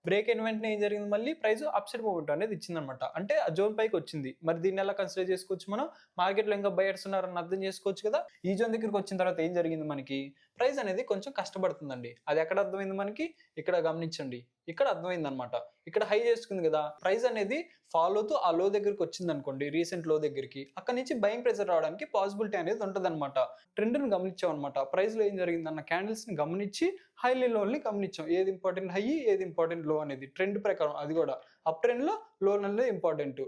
Break అయిన వెంటనే ఏం జరిగింది, మళ్ళీ ప్రైస్ అప్ సైడ్ మూవ్‌మెంట్ అనేది ఇచ్చిందనమాట. అంటే ఆ జోన్ పైకి వచ్చింది. మరి దీన్ని ఎలా కన్సిడర్ చేసుకోవచ్చు మనం? మార్కెట్‌లో ఇంకా బయర్స్ ఉన్నారని అర్థం చేసుకోవచ్చు కదా! ఈ జోన్ దగ్గరికి వచ్చిన తర్వాత ఏం జరిగింది మనకి? ప్రైస్ అనేది కొంచెం కష్టపడుతుందండి. అది ఎక్కడ అర్థమైంది మనకి? ఇక్కడ గమనించండి. ఇక్కడ అర్థమైందనమాట. ఇక్కడ హై చేసుకుంది కదా! ప్రైస్ అనేది ఫాల్ అవుతూ ఆ లో దగ్గరికి వచ్చిందనుకోండి, రీసెంట్ లో దగ్గరికి. అక్కడి నుంచి బయింగ్ ప్రెషర్ రావడానికి పాసిబిలిటీ అనేది ఉంటదనమాట. ట్రెండ్‌ని గమనించామనమాట. ప్రైస్‌లో ఏం జరిగిందన్న క్యాండిల్స్‌ని గమనించి హైని, లోని గమనించాం. ఏది ఇంపార్టెంట్ హై, ఏది ఇంపార్టెంట్ లో అనేది. ట్రెండ్ ప్రకారం అది గూడా. అప్ ట్రెండ్‌లో లో అనేది ఇంపార్టెంటు.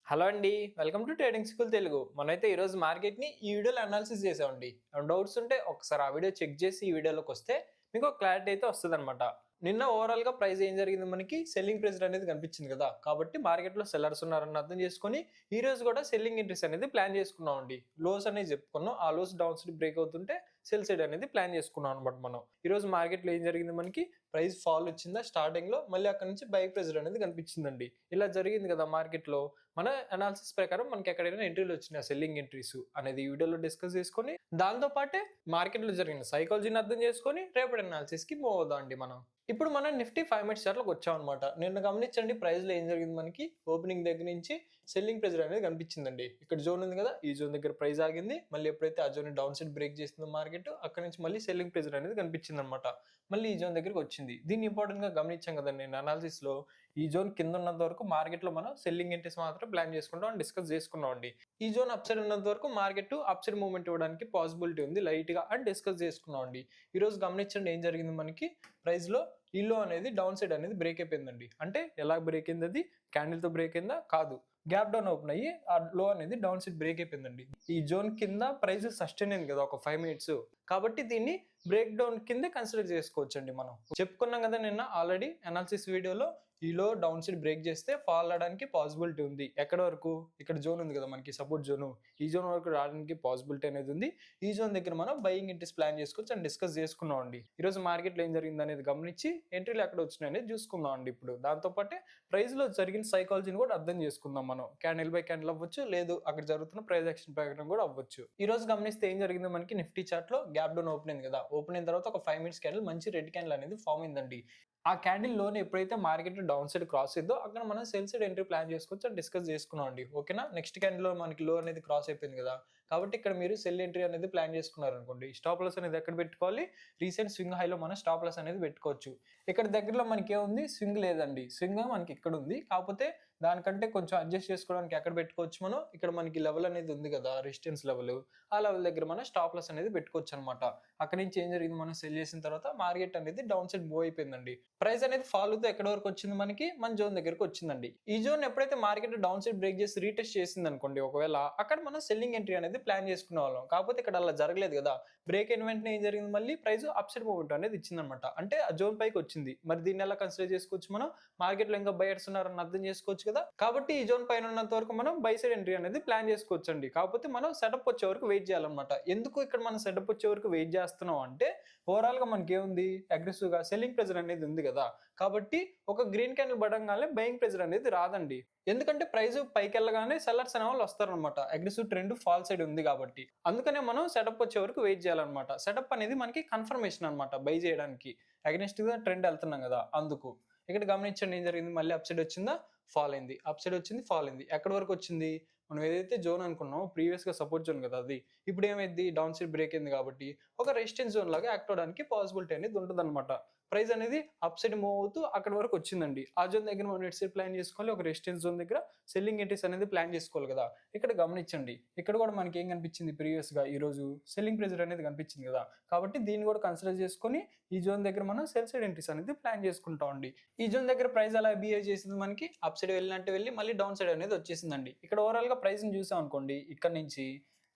హలో అండి. Welcome to trading school Telugu. మనమైతే ఈరోజు మార్కెట్‌ని ఈ వీడియోలో అనాలిసిస్ చేసామండి. ఏమైనా డౌట్స్ ఉంటే ఒకసారి ఆ వీడియో చెక్ చేసి ఈ వీడియోలోకొస్తే మీకు ఒక క్లారిటీ అయితే వస్తదనమాట. నిన్న ఓవరాల్‌గా ప్రైస్ ఏం జరిగింది మనకి సెల్లింగ్ ప్రెషర్ అనేది కనిపించింది కదా! కాబట్టి మార్కెట్‌లో సెల్లర్స్ ఉన్నారని అర్థం చేసుకొని ఈ రోజు కూడా సెల్లింగ్ ఎంట్రీస్ అనేది ప్లాన్ చేసుకున్నామండి. లోస్ అనేది చెప్పుకున్నాం. ఆ లోస్ డౌన్ సైడ్ బ్రేక్ అవుతుంటే సెల్ సైడ్ అనేది ప్లాన్ చేసుకున్నాం అనమాట మనం. ఈరోజు మార్కెట్‌లో ఏం జరిగింది మనకి ప్రైస్ ఫాల్ వచ్చిందా స్టార్టింగ్‌లో మళ్ళీ అక్కడి నుంచి బై ప్రెషర్ అనేది కనిపించిందండి. ఇలా జరిగింది కదా మార్కెట్‌లో. మన అనాలిసిస్ ప్రకారం మనకి ఎక్కడైనా ఎంట్రీలు వచ్చినాయా సెల్లింగ్ ఎంట్రీస్ అనేది ఈ వీడియోలో డిస్కస్ చేసుకొని దాంతో పాటే మార్కెట్‌లో జరిగిన సైకాలజీని అర్థం చేసుకొని రేపటి అనాలిసిస్‌కి మూవ్ అవుదాం అండి మనం. ఇప్పుడు మనం నిఫ్టీ 5 మినిట్స్ చార్ట్‌లోకి వచ్చామన్నమాట. నిన్న గమనించండి ప్రైస్‌లో ఏం జరిగింది మనకి ఓపెనింగ్ దగ్గర నుంచి సెల్లింగ్ ప్రెషర్ అనేది కనిపించిందండి. ఇక్కడ జోన్ ఉంది కదా! ఈ జోన్ దగ్గర ప్రైస్ ఆగింది. మళ్ళీ ఎప్పుడైతే ఆ జోన్‌ని డౌన్ సైడ్ బ్రేక్ చేసిందో మార్కెట్ అక్కడి నుంచి మళ్ళీ సెల్లింగ్ ప్రెషర్ అనేది కనిపించిందన్నమాట. మళ్ళీ ఈ జోన్ దగ్గరికి వచ్చింది. దీన్ని ఇంపార్టెంట్‌గా గమనించాం కదండీ నేను అనాలిసిస్‌లో. ఈ జోన్ కింద ఉన్నంత వరకు మార్కెట్‌లో మనం సెల్లింగ్ ఎంట్రీస్ మాత్రం ప్లాన్ చేసుకుంటాం అని డిస్కస్ చేసుకున్నామండి. ఈ జోన్ అప్ సైడ్ ఉన్నంత వరకు మార్కెట్ అప్ సైడ్ మూవ్‌మెంట్ ఇవ్వడానికి పాసిబిలిటీ ఉంది లైట్‌గా అని డిస్కస్ చేసుకున్నామండి. ఈరోజు గమనించండి ఏం జరిగింది మనకి ప్రైస్‌లో ఈ లో అనేది డౌన్ సైడ్ అనేది బ్రేక్ అయిపోయిందండి. అంటే ఎలా బ్రేక్ అయింది అది? క్యాండిల్‌తో బ్రేక్ అయిందా? కాదు. గ్యాప్ డౌన్ ఓపెన్ అయ్యి ఆ లో అనేది డౌన్ సైడ్ బ్రేక్ అయిపోయిందండి. ఈ జోన్ కింద ప్రైస్ సస్టైన్ అయింది కదా! ఒక 5 మినిట్స్. కాబట్టి దీన్ని బ్రేక్ డౌన్ కిందే కన్సిడర్ చేసుకోవచ్చండి మనం. చెప్పుకున్నాం కదా నిన్న ఆల్రెడీ అనాలిసిస్ వీడియోలో ఈ లో డౌన్ సైడ్ బ్రేక్ చేస్తే ఫాల్ అవడానికి పాసిబిలిటీ ఉంది. ఎక్కడి వరకు? ఇక్కడ జోన్ ఉంది కదా మనకి సపోర్ట్ జోను. ఈ జోన్ వరకు రావడానికి పాసిబిలిటీ అనేది ఉంది. ఈ జోన్ దగ్గర మనం బయింగ్ ఎంట్రీస్ ప్లాన్ చేసుకోవచ్చు అని డిస్కస్ చేసుకున్నామండి. ఈరోజు మార్కెట్‌లో ఏం జరిగింది అనేది గమనించి ఎంట్రీలు ఎక్కడ వచ్చినాయి అనేది చూసుకుందామండి ఇప్పుడు. దాంతో పాటే ప్రైస్‌లో జరిగిన సైకాలజీని కూడా అర్థం చేసుకుందాం మనం. క్యాండిల్ బై క్యాండిల్ అవ్వచ్చు, లేదు అక్కడ జరుగుతున్న ప్రైస్ యాక్షన్ ప్రకారం కూడా అవ్వచ్చు. ఈ రోజు గమనిస్తే ఏం జరిగిందో మనకి నిఫ్టీ చార్ట్‌లో గ్యాప్ డౌన్ ఓపెన్ అయింది కదా! ఓపెన్ అయిన తర్వాత ఒక 5 మినిట్స్ క్యాండిల్ మంచి రెడ్ క్యాండిల్ అనేది ఫార్మ్ అయిందండి. ఆ క్యాండిల్ లోని ఎప్పుడైతే మార్కెట్ డౌన్ సైడ్ క్రాస్ అయ్యిద్దో అక్కడ మనం సెల్ సైడ్ ఎంట్రీ ప్లాన్ చేసుకోవచ్చు అని డిస్కస్ చేసుకున్నాం అండి. ఓకేనా? నెక్స్ట్ క్యాండిల్‌లో మనకి లో అనేది క్రాస్ అయిపోయింది కదా! కాబట్టి ఇక్కడ మీరు సెల్ ఎంట్రీ అనేది ప్లాన్ చేసుకున్నారనుకోండి. స్టాప్ లాస్ అనేది ఎక్కడ పెట్టుకోవాలి? రీసెంట్ స్వింగ్ హైలో మనం స్టాప్ లాస్ అనేది పెట్టుకోవచ్చు. ఇక్కడ దగ్గరలో మనకేముంది? స్వింగ్ లేదండి. స్వింగ్ మనకి ఇక్కడ ఉంది. కాకపోతే దానికంటే కొంచెం అడ్జస్ట్ చేసుకోవడానికి ఎక్కడ పెట్టుకోవచ్చు మనం? ఇక్కడ మనకి లెవెల్ అనేది ఉంది కదా! Resistance level. ఆ లెవెల్ దగ్గర మనం స్టాప్ లాస్ అనేది పెట్టుకోవచ్చనమాట. అక్కడి నుంచి ఏం జరిగింది మనం సెల్ చేసిన తర్వాత మార్కెట్ అనేది డౌన్ సైడ్ మూవ్ అయిపోయిందండి. ప్రైస్ అనేది ఫాల్ అవుతూ ఎక్కడి వరకు వచ్చింది మనకి? మన జోన్ దగ్గరికి వచ్చిందండి. ఈ జోన్ ఎప్పుడైతే మార్కెట్ డౌన్ సైడ్ బ్రేక్ చేసి రీటెస్ట్ చేసిందనుకోండి ఒకవేళ, అక్కడ మనం సెల్లింగ్ ఎంట్రీ అనేది ప్లాన్ చేసుకునేవాళ్ళం. కాకపోతే ఇక్కడ అలా జరగలేదు కదా! బ్రేక్ అయిన వెంటనే ఏం జరిగింది మళ్ళీ ప్రైస్ అప్ సైడ్ మూవ్‌మెంట్ అనేది ఇచ్చిందనమాట. అంటే ఆ జోన్ పైకి వచ్చింది. మరి దీన్ని ఎలా కన్సిడర్ చేసుకోవచ్చు మనం? మార్కెట్‌లో ఇంకా బయర్స్ ఉన్నారని అర్థం చేసుకోవచ్చు కదా! కాబట్టి ఈ జోన్ పైన ఉన్నంత వరకు మనం బై సైడ్ ఎంట్రీ అనేది ప్లాన్ చేసుకోవచ్చండి. కాకపోతే మనం సెటప్ వచ్చే వరకు వెయిట్ చేయాలన్నమాట. ఎందుకు ఇక్కడ మనం సెటప్ వచ్చే వరకు వెయిట్ చేస్తున్నాం అంటే ఓవరాల్‌గా మనకేముంది? అగ్రెసివ్‌గా సెల్లింగ్ ప్రెషర్ అనేది ఉంది కదా! కాబట్టి ఒక గ్రీన్ క్యాండిల్ పడంగానే బయింగ్ ప్రెషర్ అనేది రాదండి. ఎందుకంటే ప్రైస్ పైకెళ్ళగానే సెల్లర్స్ అనేవాళ్ళు వస్తారనమాట. అగ్రెసివ్ ట్రెండ్ ఫాల్ సైడ్ ఉంది కాబట్టి. అందుకనే మనం సెటప్ వచ్చే వరకు వెయిట్ చేయాలన్నమాట. సెటప్ అనేది మనకి కన్ఫర్మేషన్ అనమాట బై చేయడానికి. అగైన్స్ట్‌గా ట్రెండ్ ఎళ్తున్నాం కదా! అందుకు. ఇక్కడ గమనించండి ఏం జరిగింది? మళ్ళీ అప్ సైడ్ వచ్చిందా? ఫాల్ అయింది. అప్ సైడ్ వచ్చింది, ఫాల్ అయింది. ఎక్కడి వరకు వచ్చింది? మనం ఏదైతే జోన్ అనుకున్నామో ప్రీవియస్‌గా సపోర్ట్ జోన్ కదా అది. ఇప్పుడు ఏమైద్ది? డౌన్ సైడ్ బ్రేక్ అయింది కాబట్టి ఒక రెసిస్టెన్స్ జోన్ లాగా యాక్ట్ అవ్వడానికి పాసిబిలిటీ అనేది ఉంటదన్నమాట. ప్రైస్ అనేది అప్ సైడ్ మూవ్ అవుతూ అక్కడి వరకు వచ్చిందండి. ఆ జోన్ దగ్గర మనం నెట్ సైడ్ ప్లాన్ చేసుకోవాలి. ఒక రెసిస్టెన్స్ జోన్ దగ్గర సెల్లింగ్ ఎంట్రీస్ అనేది ప్లాన్ చేసుకోవాలి కదా! ఇక్కడ గమనించండి. ఇక్కడ కూడా మనకి ఏం కనిపించింది ప్రీవియస్‌గా ఈరోజు సెల్లింగ్ ప్రెషర్ అనేది కనిపించింది కదా! కాబట్టి దీన్ని కూడా కన్సిడర్ చేసుకొని ఈ జోన్ దగ్గర మనం సెల్ సైడ్ ఎంట్రీస్ అనేది ప్లాన్ చేసుకుంటామండి. ఈ జోన్ దగ్గర ప్రైస్ ఎలా బిహేవ్ చేసింది మనకి? అప్ సైడ్ వెళ్ళినట్టు వెళ్ళి మళ్ళీ డౌన్ సైడ్ అనేది వచ్చేసిందండి. ఇక్కడ ఓవరాల్‌గా ప్రైస్‌ని చూసాం అనుకోండి ఇక్కడి నుంచి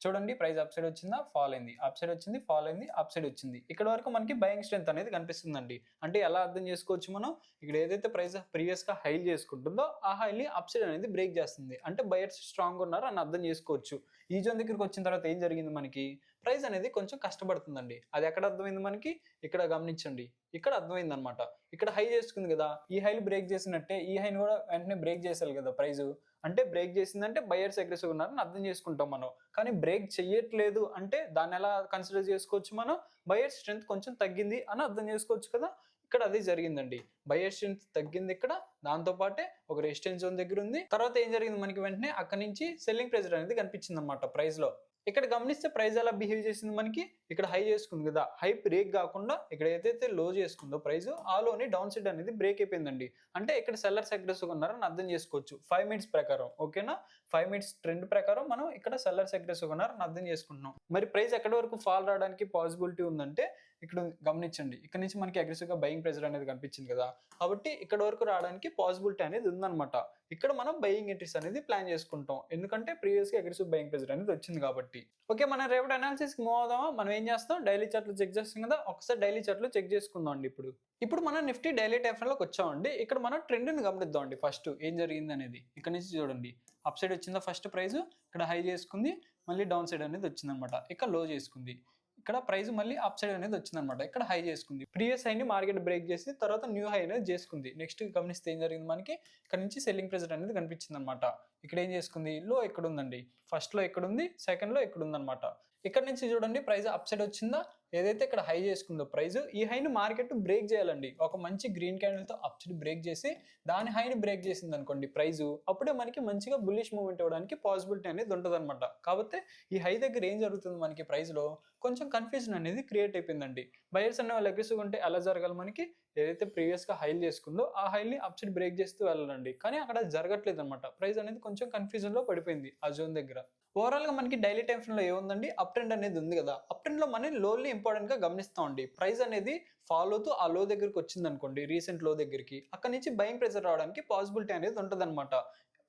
చూడండి ప్రైస్ అప్ సైడ్ వచ్చిందా? ఫాల్ అయింది. అప్ సైడ్ వచ్చింది, ఫాల్ అయింది, అప్ సైడ్ వచ్చింది. ఇక్కడి వరకు మనకి బయింగ్ స్ట్రెంత్ అనేది కనిపిస్తుందండి. అంటే ఎలా అర్థం చేసుకోవచ్చు మనం? ఇక్కడ ఏదైతే ప్రైస్ ప్రీవియస్‌గా హైలు చేసుకుంటుందో ఆ హైని అప్ సైడ్ అనేది బ్రేక్ చేస్తుంది. అంటే బయర్స్ స్ట్రాంగ్‌గా ఉన్నారు అని అర్థం చేసుకోవచ్చు. ఈ జోన్ దగ్గరికి వచ్చిన తర్వాత ఏం జరిగింది మనకి? ప్రైస్ అనేది కొంచెం కష్టపడుతుందండి. అది ఎక్కడ అర్థమైంది మనకి? ఇక్కడ గమనించండి. ఇక్కడ అర్థమైందనమాట. ఇక్కడ హై చేసుకుంది కదా! ఈ హైలు బ్రేక్ చేసినట్టే ఈ హైని కూడా వెంటనే బ్రేక్ చేసేయాలి కదా ప్రైసు. అంటే బ్రేక్ చేసిందంటే బయర్స్ అగ్రెసివ్‌గా ఉన్నారని అర్థం చేసుకుంటాం మనం. కానీ బ్రేక్ చెయ్యట్లేదు అంటే దాన్నెలా కన్సిడర్ చేసుకోవచ్చు మనం? బయర్ స్ట్రెంత్ కొంచెం తగ్గింది అని అర్థం చేసుకోవచ్చు కదా! ఇక్కడ అదే జరిగిందండి. బయర్ స్ట్రెంత్ తగ్గింది ఇక్కడ. దాంతో పాటే ఒక రెసిస్టెన్స్ జోన్ దగ్గర ఉంది. తర్వాత ఏం జరిగింది మనకి వెంటనే అక్కడి నుంచి సెల్లింగ్ ప్రెషర్ అనేది కనిపించిందన్నమాట ప్రైస్‌లో. ఇక్కడ గమనిస్తే ప్రైస్ ఎలా బిహేవ్ చేసింది మనకి? ఇక్కడ హై చేసుకుంది కదా! హై బ్రేక్ కాకుండా ఇక్కడ ఏదైతే లో చేసుకుందో ప్రైస్ ఆ లోని డౌన్ సైడ్ అనేది బ్రేక్ అయిపోయిందండి. అంటే ఇక్కడ సెల్లర్స్ అగ్రెసివ్‌గా ఉన్నారని అర్థం చేసుకోవచ్చు. 5 మినిట్స్ ప్రకారం ఓకేనా? 5 మినిట్స్ ట్రెండ్ ప్రకారం మనం ఇక్కడ సెల్లర్స్ అగ్రెసివ్‌గా ఉన్నారని అర్థం చేసుకుంటున్నాం. మరి ప్రైస్ ఎక్కడి వరకు ఫాల్ రావడానికి పాసిబిలిటీ ఉందంటే ఇక్కడ గమనించండి. ఇక్కడ నుంచి మనకి అగ్రెసివ్‌గా బయింగ్ ప్రెషర్ అనేది కనిపించింది కదా! కాబట్టి ఇక్కడ వరకు రావడానికి పాసిబిలిటీ అనేది ఉందన్నమాట. ఇక్కడ మనం బయింగ్ ఎంట్రీస్ అనేది ప్లాన్ చేసుకుంటాం. ఎందుకంటే ప్రీవియస్‌గా అగ్రెసివ్ బయింగ్ ప్రెషర్ అనేది వచ్చింది కాబట్టి. ఓకే. మనం రేపటి అనాలిసిస్‌కి మూవ్ అవుదామా? మనం ఏం చేస్తాం? డైలీ చార్ట్‌లో చెక్ చేస్తాం కదా! ఒకసారి డైలీ చార్ట్‌లో చెక్ చేసుకుందాం అండి ఇప్పుడు. ఇప్పుడు మనం నిఫ్టీ డైలీ టైమ్ ఫ్రేమ్‌లోకి వచ్చామండి. ఇక్కడ మనం ట్రెండ్‌ని గమనిద్దాం అండి ఫస్ట్ ఏం జరిగిందనేది. ఇక్కడ నుంచి చూడండి. అప్ సైడ్ వచ్చిందా ఫస్ట్ ప్రైస్, ఇక్కడ హై చేసుకుంది, మళ్ళీ డౌన్ సైడ్ అనేది వచ్చిందన్నమాట. ఇక్కడ లో చేసుకుంది. ఇక్కడ ప్రైస్ మళ్ళీ అప్ సైడ్ అనేది వచ్చిందన్నమాట. ఇక్కడ హై చేసుకుంది. ప్రీవియస్ హైని మార్కెట్ బ్రేక్ చేసి తర్వాత న్యూ హై అనేది చేసుకుంది. నెక్స్ట్ గమనిస్తే ఏం జరిగింది మనకి? ఇక్కడ నుంచి సెల్లింగ్ ప్రెషర్ అనేది కనిపించిందన్నమాట. ఇక్కడ ఏం చేసుకుంది? లో ఎక్కడ ఉందండి? ఫస్ట్ లో ఎక్కడ ఉంది? సెకండ్ లో ఎక్కడ ఉందన్నమాట. ఇక్కడ నుంచి చూడండి ప్రైస్ అప్ సైడ్ వచ్చిందా? ఏదైతే ఇక్కడ హై చేసుకుందో ప్రైస్ ఈ హైని మార్కెట్ బ్రేక్ చేయాలండి. ఒక మంచి గ్రీన్ క్యాండిల్ తో అప్ సైడ్ బ్రేక్ చేసి దాని హైని బ్రేక్ చేసింది అనుకోండి ప్రైస్, అప్పుడే మనకి మంచిగా బుల్లిష్ మూవ్మెంట్ ఇవ్వడానికి పాసిబిలిటీ అనేది ఉంటదన్నమాట. కాబట్టి ఈ హై దగ్గర ఏం జరుగుతుంది మనకి ప్రైస్ లో కొంచెం కన్ఫ్యూజన్ అనేది క్రియేట్ అయిపోయిందండి. బయర్స్ అనే వాళ్ళు అగ్రెసివ్‌గా ఉంటే ఎలా జరగాలి మనకి? ఏదైతే ప్రీవియస్ గా హైలు చేసుకుందో ఆ హైని అప్ సైడ్ బ్రేక్ చేస్తూ వెళ్ళాలండి. కానీ అక్కడ జరగట్లేదు అనమాట. ప్రైస్ అనేది కొంచెం కన్ఫ్యూజన్ లో పడిపోయింది ఆ జోన్ దగ్గర. ఓవరాల్ గా మనకి డైలీ టైమ్ ఫ్రేమ్ లో ఏముందండి? అప్ ట్రెండ్ అనేది ఉంది కదా! అప్ ట్రెండ్ లో మనం లోని ఇంపార్టెంట్ గా గమనిస్తామండి. ప్రైస్ అనేది ఫాలో అవుతూ ఆ లో దగ్గరికి వచ్చింది అనుకోండి, రీసెంట్ లో దగ్గరికి, అక్కడ నుంచి బయింగ్ ప్రెషర్ రావడానికి పాసిబిలిటీ అనేది ఉంటదన్నమాట.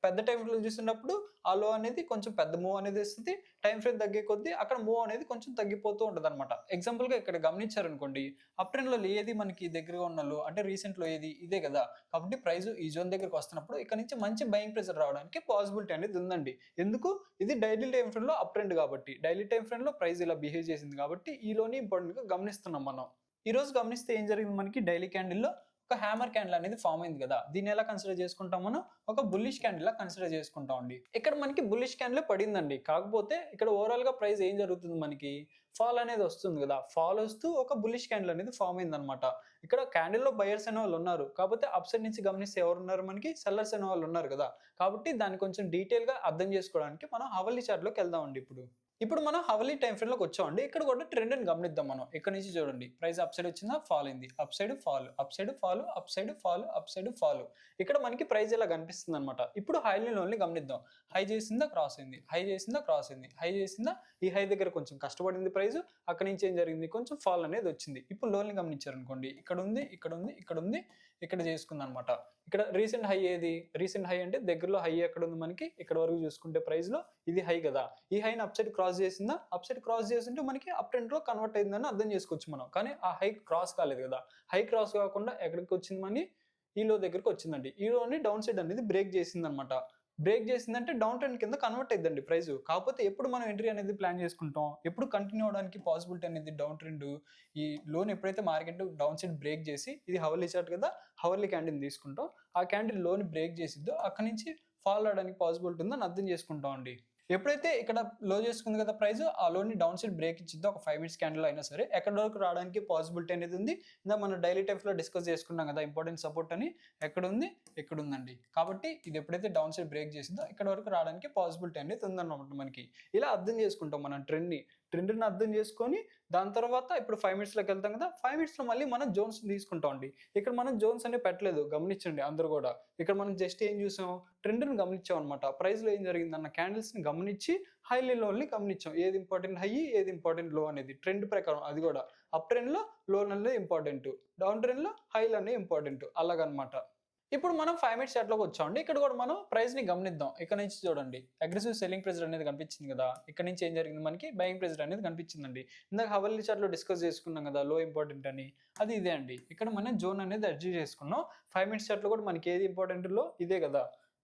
పెద్ద టైం ఫ్రేమ్ చూసినప్పుడు ఆ లో అనేది కొంచెం పెద్ద మూవ్ అనేది ఇస్తుంది. టైం ఫ్రేమ్ తగ్గే కొద్దీ అక్కడ మూవ్ అనేది కొంచెం తగ్గిపోతూ ఉంటది అనమాట. ఎగ్జాంపుల్ గా ఇక్కడ గమనించారనుకోండి, అప్ ట్రెండ్ లో ఏది మనకి దగ్గరగా ఉన్న లో అంటే రీసెంట్ లో ఏది ఇదే కదా! కాబట్టి ప్రైస్ ఈ జోన్ దగ్గరకు వస్తున్నప్పుడు ఇక్కడ నుంచి మంచి బయింగ్ ప్రెషర్ రావడానికి పాసిబిలిటీ అనేది ఉందండి. ఎందుకు? ఇది డైలీ టైం ఫ్రేమ్ లో అప్ ట్రెండ్ కాబట్టి, డైలీ టైం ఫ్రేమ్ లో ప్రైస్ ఇలా బిహేవ్ చేసింది కాబట్టి ఈ లోని ఇంపార్టెంట్ గా గమనిస్తున్నాం మనం. ఈ రోజు గమనిస్తే ఏం జరిగింది మనకి డైలీ క్యాండిల్ లో ఒక హ్యామర్ క్యాండిల్ అనేది ఫామ్ అయింది కదా! దీన్ని ఎలా కన్సిడర్ చేసుకుంటాం మనం? ఒక బుల్లిష్ క్యాండిల్ లా కన్సిడర్ చేసుకుంటాం అండి. ఇక్కడ మనకి బుల్లిష్ క్యాండిల్ పడిందండి. కాకపోతే ఇక్కడ ఓవరాల్ గా ప్రైస్ ఏం జరుగుతుంది మనకి? ఫాల్ అనేది వస్తుంది కదా! ఫాల్ వస్తూ ఒక బుల్లిష్ క్యాండిల్ అనేది ఫామ్ అయిందన్నమాట. ఇక్కడ క్యాండిల్ లో బయర్స్ అనే వాళ్ళు ఉన్నారు. కాకపోతే అప్ సైడ్ నుంచి గమనిస్తే ఎవరున్నారు మనకి? సెల్లర్స్ అనే వాళ్ళు ఉన్నారు కదా! కాబట్టి దాన్ని కొంచెం డీటెయిల్ గా అర్థం చేసుకోవడానికి మనం హవర్లీ చార్ట్ లోకి వెళ్దామండి ఇప్పుడు. ఇప్పుడు మనం హవర్లీ టైమ్ ఫ్రేమ్ లోకి వచ్చామండి. ఇక్కడ కూడా ట్రెండ్‌ని గమనిద్దాం మనం. ఇక్కడ నుంచి చూడండి. ప్రైస్ అప్ సైడ్ వచ్చిందా? ఫాల్ అయింది. Up side fall, up side fall, up side fall, up side fall. ఇక్కడ మనకి ప్రైస్ ఇలా కనిపిస్తుందన్నమాట. ఇప్పుడు హైని లోని గమనిద్దాం. హై చేసిందా? క్రాస్ అయింది. హై చేసిందా? క్రాస్ అయింది. హై చేసిందా? ఈ హై దగ్గర కొంచెం కష్టపడింది ప్రైస్. అక్కడి నుంచి ఏం జరిగింది? కొంచెం ఫాల్ అనేది వచ్చింది. ఇప్పుడు లోని గమనించారనుకోండి. ఇక్కడ ఉంది, ఇక్కడ ఉంది, ఇక్కడ ఉంది, ఇక్కడ చేసుకుందన్నమాట. ఇక్కడ రీసెంట్ హై ఏది? రీసెంట్ హై అంటే దగ్గరలో హై ఎక్కడ ఉంది మనకి? ఇక్కడ వరకు చూసుకుంటే ప్రైస్ లో ఇది హై కదా! ఈ హైని అప్ సైడ్ క్రాస్ చేసిందా? అప్ సైడ్ క్రాస్ చేస్తుంటే మనకి అప్ ట్రెండ్ లో కన్వర్ట్ అయిందని అర్థం చేసుకోవచ్చు మనం. కానీ ఆ హై క్రాస్ కాలేదు కదా! హై క్రాస్ కాకుండా ఎక్కడికి వచ్చింది మనీ? ఈ లో దగ్గరికి వచ్చిందండి. ఈ లోని డౌన్ సైడ్ అనేది బ్రేక్ చేసిందన్నమాట. బ్రేక్ చేసిందంటే డౌన్ ట్రెండ్ కింద కన్వర్ట్ అయిద్దండి ప్రైస్. కాకపోతే ఎప్పుడు మనం ఎంట్రీ అనేది ప్లాన్ చేసుకుంటాం? ఎప్పుడు కంటిన్యూ అవ్వడానికి పాసిబిలిటీ అనేది డౌన్ ట్రెండ్ ఈ లోన్ ఎప్పుడైతే మార్కెట్ డౌన్ సైడ్ బ్రేక్ చేసి ఇది హవర్లీ చార్ట్ కదా! హవర్లీ క్యాండిల్ తీసుకుంటాం. ఆ క్యాండిల్ లోని బ్రేక్ చేసిద్దో అక్కడి నుంచి ఫాల్ అవడానికి పాసిబిలిటీ ఉందని అర్థం చేసుకుంటాం అండి. ఎప్పుడైతే ఇక్కడ లో చేసుకుంది కదా ప్రైస్, ఆ లోని డౌన్ సైడ్ బ్రేక్ ఇచ్చిద్దో ఒక 5 మినిట్స్ క్యాండిల్ అయినా సరే ఎక్కడి వరకు రావడానికి పాసిబిలిటీ అనేది ఉంది. ఇందాక మనం డైలీ టైమ్స్ లో డిస్కస్ చేసుకున్నాం కదా ఇంపార్టెంట్ సపోర్ట్ అని. ఎక్కడ ఉంది? ఇక్కడ ఉందండి. కాబట్టి ఇది ఎప్పుడైతే డౌన్ సైడ్ బ్రేక్ చేసిందో ఇక్కడ వరకు రావడానికి పాసిబిలిటీ అనేది ఉందన్నమాట మనకి. ఇలా అర్థం చేసుకుంటాం మనం ట్రెండ్‌ని అర్థం చేసుకొని దాని తర్వాత ఇప్పుడు 5 మినిట్స్‌లోకి వెళ్తాం కదా! 5 మినిట్స్‌లో మళ్ళీ మనం జోన్స్ తీసుకుంటాం అండి. ఇక్కడ మనం జోన్స్ అనేవి పెట్టలేదు గమనించండి అందరూ కూడా. ఇక్కడ మనం జస్ట్ ఏం చూసాం? ట్రెండ్‌ని గమనించాం అన్నమాట. ప్రైస్‌లో ఏం జరిగిందన్న క్యాండిల్స్‌ని గమనించి హైలీ లోని గమనించాం. ఏది ఇంపార్టెంట్ హై, ఏది ఇంపార్టెంట్ లో అనేది ట్రెండ్ ప్రకారం అది కూడా. అప్ ట్రెండ్‌లో లోలనేది ఇంపార్టెంట్. డౌన్ ట్రెండ్‌లో హైలనేవి ఇంపార్టెంట్. అలాగనమాట. ఇప్పుడు మనం 5 మినిట్స్ చార్ట్‌లోకి వచ్చామండి. ఇక్కడ కూడా మనం ప్రైస్‌ని గమనిద్దాం. ఇక్కడ నుంచి చూడండి. అగ్రెసివ్ సెల్లింగ్ ప్రెషర్ అనేది కనిపించింది కదా! ఇక్కడ నుంచి ఏం జరిగింది మనకి? బయింగ్ ప్రెషర్ అనేది కనిపించిందండి. ఇందాక హవర్లీ చార్ట్‌లో డిస్కస్ చేసుకున్నాం కదా! లో ఇంపార్టెంట్ అని. అది ఇదే అండి. ఇక్కడ మనం జోన్ అనేది అడ్జస్ట్ చేసుకున్నాం. 5 మినిట్స్ చార్ట్‌లో కూడా మనకి ఏది ఇంపార్టెంట్ లో ఇదే కదా!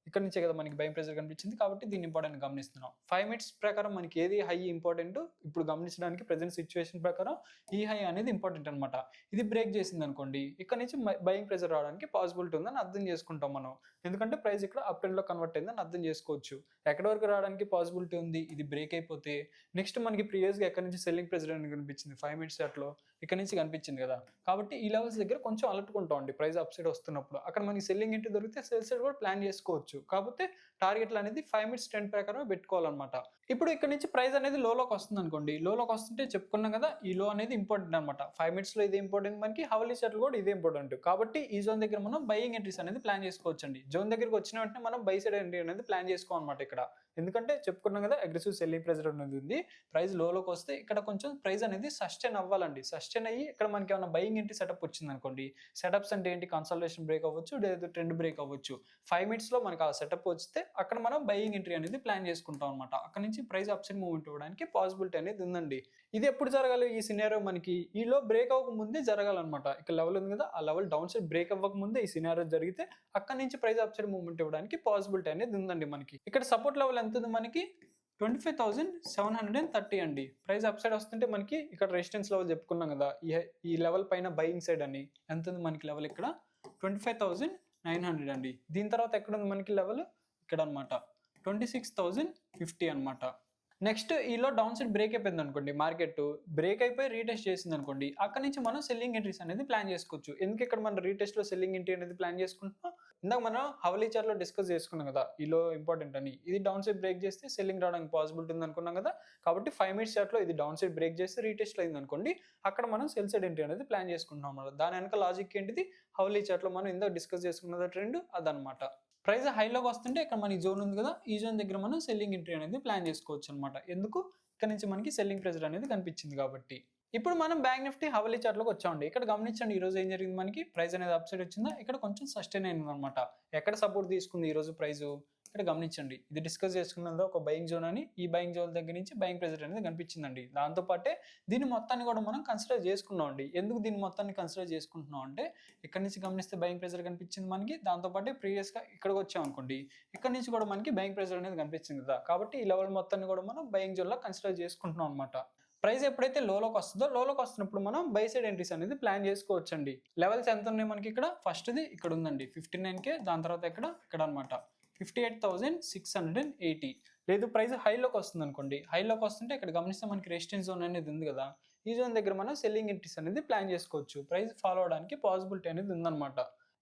ఇక్కడ నుంచే కదా మనకి బయింగ్ ప్రెజర్ కనిపించింది, కాబట్టి దీన్ని ఇంపార్టెంట్ గమనిస్తున్నాం. 5 మినిట్స్ ప్రకారం మనకి ఏది హై ఇంపార్టెంట్ ఇప్పుడు గమనించడానికి ప్రెజెంట్ సిచ్యువేషన్ ప్రకారం ఈ హై అనేది ఇంపార్టెంట్ అనమాట. ఇది బ్రేక్ చేసింది అనుకోండి, ఇక్కడ నుంచి బయింగ్ ప్రెజర్ రావడానికి పాసిబిలిటీ ఉందని అర్థం చేసుకుంటాం మనం. ఎందుకంటే ప్రైస్ ఇక్కడ అప్ ట్రెండ్ లో కన్వర్ట్ అయిందని అర్థం చేసుకోవచ్చు. ఎక్కడి వరకు రావడానికి పాసిబిలిటీ ఉంది, ఇది బ్రేక్ అయిపోతే నెక్స్ట్ మనకి ప్రీవియస్ గా ఎక్కడి నుంచి సెల్లింగ్ ప్రెజర్ అని కనిపించింది 5 మినిట్స్ చార్ట్లో, ఇక్కడ నుంచి కనిపించింది కదా. కాబట్టి ఈ లెవెల్స్ దగ్గర కొంచెం అలర్ట్కుంటాం అండి ప్రైస్ అప్ సైడ్ వస్తున్నప్పుడు. అక్కడ మనకి సెల్లింగ్ ఎంట్రీ దొరికితే సెల్ సైడ్ కూడా ప్లాన్ చేసుకోవచ్చు. కాకపోతే టార్గెట్లు అనేది 5 మినిట్స్ ట్రెండ్ ప్రకారం పెట్టుకోవాలన్నమాట. ఇప్పుడు ఇక్కడ నుంచి ప్రైస్ అనేది లోకి వస్తుంది అనుకోండి, లోకి వస్తుంటే చెప్పుకున్నాం కదా ఈ లో అనేది ఇంపార్టెంట్ అనమాట. 5 మినిట్స్ లో ఇది ఇంపార్టెంట్, మనకి హవర్లీ చార్ట్లో కూడా ఇదే ఇంపార్టెంట్. కాబట్టి ఈ జోన్ దగ్గర మనం బయింగ్ ఎంట్రీస్ అనేది ప్లాన్ చేసుకోవచ్చు అండి. జోన్ దగ్గరికి వచ్చిన వెంటనే మనం బై సైడ్ ఎంట్రీ అనేది ప్లాన్ చేసుకోవాలన్నమాట ఇక్కడ. ఎందుకంటే చెప్పుకున్నాం కదా అగ్రెసివ్ సెల్లింగ్ ప్రెజర్ అనేది ఉంది. ప్రైస్ లోకి వస్తే ఇక్కడ కొంచెం ప్రైస్ అనేది సస్టైన్ అవ్వాలండి. సస్టైన్ అయ్యి ఇక్కడ మనకి ఏమైనా బయింగ్ ఎంట్రీ సెటప్ వచ్చింది అనుకోండి, సెటప్స్ అంటే ఏంటి, కన్సల్టేషన్ బ్రేక్ అవ్వచ్చు లేదా ట్రెండ్ బ్రేక్ అవ్వచ్చు. 5 మినిట్స్ లో మనకి ఆ సెటప్ వస్తే అక్కడ మనం బయింగ్ ఎంట్రీ అనేది ప్లాన్ చేసుకుంటాం అనమాట. అక్కడ నుంచి ప్రైస్ అప్ సైడ్ మూవ్మెంట్ ఇవ్వడానికి పాసిబిలిటీ అనేది ఉందండి. ఇది ఎప్పుడు జరగాలి, ఈ సినారియో మనకి ఈ లో బ్రేక్ అవ్వక ముందే జరగాలన్నమాట. ఇక్కడ లెవెల్ ఉంది కదా, ఆ లెవెల్ డౌన్ సైడ్ బ్రేక్ అవ్వక ముందే ఈ సినారియో జరిగితే అక్కడ నుంచి ప్రైస్ అప్ సైడ్ మూవ్మెంట్ ఇవ్వడానికి పాసిబిలిటీ అనేది ఉందండి మనకి. ఇక్కడ సపోర్ట్ లెవెల్ ఎంత ఉంది మనకి, 25,730 అండి. ప్రైస్ అప్ సైడ్ వస్తుంటే మనకి ఇక్కడ రెసిస్టెన్స్ లెవెల్ చెప్పుకున్నాం కదా, ఈ లెవెల్ పైన బయింగ్ సైడ్ అని ఎంత ఉంది మనకి లెవెల్ ఇక్కడ 25,900 అండి. దీని తర్వాత ఎక్కడ ఉంది మనకి లెవెల్, ఇక్కడ అనమాట 26,050 అనమాట. నెక్స్ట్ ఈలో డౌన్ సైడ్ బ్రేక్ అయిపోయింది అనుకోండి, మార్కెట్ బ్రేక్ అయిపోయి రీటెస్ట్ చేసింది అనుకోండి, అక్కడ నుంచి మనం సెల్లింగ్ ఎంట్రీస్ అనేది ప్లాన్ చేసుకోవచ్చు. ఎందుకు ఇక్కడ మనం రీటెస్ట్ లో సెల్లింగ్ ఎంట్రీ అనేది ప్లాన్ చేసుకుంటున్నాం, ఇందాక మనం హవర్లీ చార్ట్ లో డిస్కస్ చేసుకున్నాం కదా ఈలో ఇంపార్టెంట్ అని. ఇది డౌన్ సైడ్ బ్రేక్ చేస్తే సెల్లింగ్ రావడానికి పాసిబిలిటీ ఉంది అనుకున్నాం కదా. కాబట్టి 5 మినిట్స్ చార్ట్ లో ఇది డౌన్ సైడ్ బ్రేక్ చేస్తే రీటెస్ట్ అయింది అనుకోండి, అక్కడ మనం సెల్ సైడ్ ఎంట్రీ అనేది ప్లాన్ చేసుకుంటున్నాం అన్నమాట. దాని వెనక లాజిక్ ఏంటిది, హవర్లీ చార్ట్ లో మనం ఇందాక డిస్కస్ చేసుకున్న ట్రెండ్ అదనమాట. ప్రైస్ హైలోకి వస్తుంటే ఇక్కడ మనకి జోన్ ఉంది కదా, ఈ జోన్ దగ్గర మనం సెల్లింగ్ ఎంట్రీ అనేది ప్లాన్ చేసుకోవచ్చు అనమాట. ఎందుకు, ఇక్కడ నుంచి మనకి సెల్లింగ్ ప్రెజర్ అనేది కనిపించింది కాబట్టి. ఇప్పుడు మనం బ్యాంక్ నిఫ్టీ హవర్లీ చార్ట్లోకి వచ్చామండి. ఇక్కడ గమనించండి ఈ రోజు ఏం జరిగింది, మనకి ప్రైస్ అనేది అప్ సైడ్ వచ్చిందా, ఇక్కడ కొంచెం సస్టైన్ అయింది అనమాట. ఎక్కడ సపోర్ట్ తీసుకుంది ఈ రోజు ప్రైస్, ఇక్కడ గమనించండి. ఇది డిస్కస్ చేసుకున్నది ఒక బయింగ్ జోన్ అని, ఈ బయింగ్ జోన్ దగ్గర నుంచి బయింగ్ ప్రెజర్ అనేది కనిపించిందండి. దాంతో పాటే దీని మొత్తాన్ని కూడా మనం కన్సిడర్ చేసుకున్నాం అండి. ఎందుకు దీని మొత్తాన్ని కన్సిడర్ చేసుకుంటున్నాం అంటే, ఇక్కడ నుంచి గమనిస్తే బయింగ్ ప్రెజర్ కనిపించింది మనకి, దాంతో పాటే ప్రీవియస్ గా ఇక్కడికి వచ్చాం అనుకోండి, ఇక్కడ నుంచి కూడా మనకి బయింగ్ ప్రెజర్ అనేది కనిపించింది కదా. కాబట్టి ఈ లెవెల్ మొత్తాన్ని కూడా మనం బయింగ్ జోన్ లా కన్సిడర్ చేసుకుంటున్నాం అనమాట. ప్రైస్ ఎప్పుడైతే లోకి వస్తుందో, లోకి వస్తున్నప్పుడు మనం బై సైడ్ ఎంట్రీస్ అనేది ప్లాన్ చేసుకోవచ్చు అండి. లెవెల్స్ ఎంత ఉన్నాయి మనకి, ఇక్కడ ఫస్ట్ది ఇక్కడ ఉందండి 59K, దాని తర్వాత ఇక్కడ అనమాట 58,680. లేదు ప్రైస్ హైలోకి వస్తుంది అనుకోండి, హైలోకి వస్తుంటే ఇక్కడ గమనిస్తే మనకి రెసిస్టెన్స్ జోన్ అనేది ఉంది కదా, ఈ జోన్ దగ్గర మనం సెల్లింగ్ ఎంట్రీస్ అనేది ప్లాన్ చేసుకోవచ్చు. ప్రైస్ ఫాలో అవడానికి పాసిబిలిటీ అనేది ఉందన్నమాట.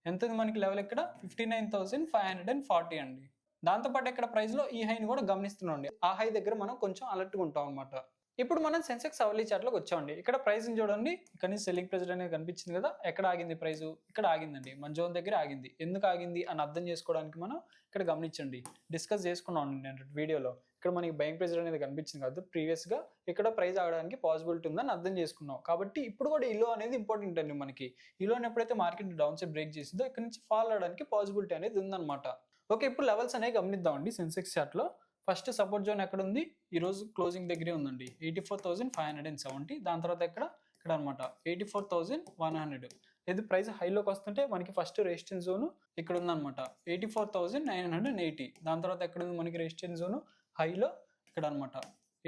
ఎంత ఉంది మనకి లెవెల్ ఇక్కడ 59,540 అండి. దాంతోపాటు ఇక్కడ ప్రైస్ లో ఈ హైని కూడా గమనిస్తున్నాం, ఆ హై దగ్గర మనం కొంచెం అలర్ట్గా ఉంటాం అనమాట. ఇప్పుడు మనం సెన్సెక్స్ అవర్లీ చార్ట్లోకి వచ్చామండి. ఇక్కడ ప్రైస్ చూడండి, ఇక్కడ నుంచి సెల్లింగ్ ప్రెజర్ అనేది కనిపించింది కదా, ఎక్కడ ఆగింది ప్రైస్, ఇక్కడ ఆగిందండి, మన జోన్ దగ్గర ఆగింది. ఎందుకు ఆగింది అని అర్థం చేసుకోవడానికి మనం ఇక్కడ గమనించండి, డిస్కస్ చేసుకున్నాం నేను వీడియోలో. ఇక్కడ మనకి బయింగ్ ప్రెజర్ అనేది కనిపించింది కదా ప్రీవియస్ గా, ఇక్కడ ప్రైస్ ఆగడానికి పాసిబిలిటీ ఉందని అర్థం చేసుకున్నాం. కాబట్టి ఇప్పుడు కూడా ఈ లో అనేది ఇంపార్టెంట్ అండి మనకి. ఈ లోని ఎప్పుడైతే మార్కెట్ డౌన్ సైడ్ బ్రేక్ చేసిందో, ఇక్కడ నుంచి ఫాల్ అవడానికి పాసిబిలిటీ అనేది ఉందన్నమాట. ఓకే, ఇప్పుడు లెవెల్స్ అనేవి గమనిద్దామండి. సెన్సెక్స్ చార్ట్ లో ఫస్ట్ సపోర్ట్ జోన్ ఎక్కడ ఉంది, ఈ రోజు క్లోజింగ్ దగ్గరే ఉందండి 84,570. దాని తర్వాత ఇక్కడ అనమాట 84,100. ఇది ప్రైస్ హైలోకి వస్తుంటే మనకి ఫస్ట్ రెసిస్టెన్స్ జోన్ ఇక్కడ ఉందన్నమాట 84,980. దాని తర్వాత ఎక్కడ ఉంది మనకి రెసిస్టెన్స్ జోన్ హైలో, ఇక్కడ అనమాట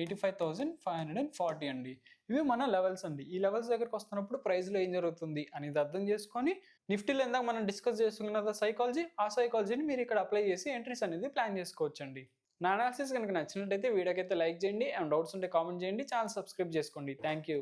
85,540 అండి. ఇవి మన లెవెల్స్ అండి. ఈ లెవెల్స్ దగ్గరకు వస్తున్నప్పుడు ప్రైస్ లో ఏం జరుగుతుంది అనేది అర్థం చేసుకొని, నిఫ్టీలో ఇందాక మనం డిస్కస్ చేసుకున్న సైకాలజీ, ఆ సైకాలజీని మీరు ఇక్కడ అప్లై చేసి ఎంట్రీస్ అనేది ప్లాన్ చేసుకోవచ్చు అండి. నా అనాలిసిస్ కనుక నచ్చినట్టయితే వీడియోకి అయితే లైక్ చేయండి, అండ్ డౌట్స్ ఉంటే కామెంట్ చేయండి, ఛానల్ సబ్స్క్రైబ్ చేసుకోండి. Thank you.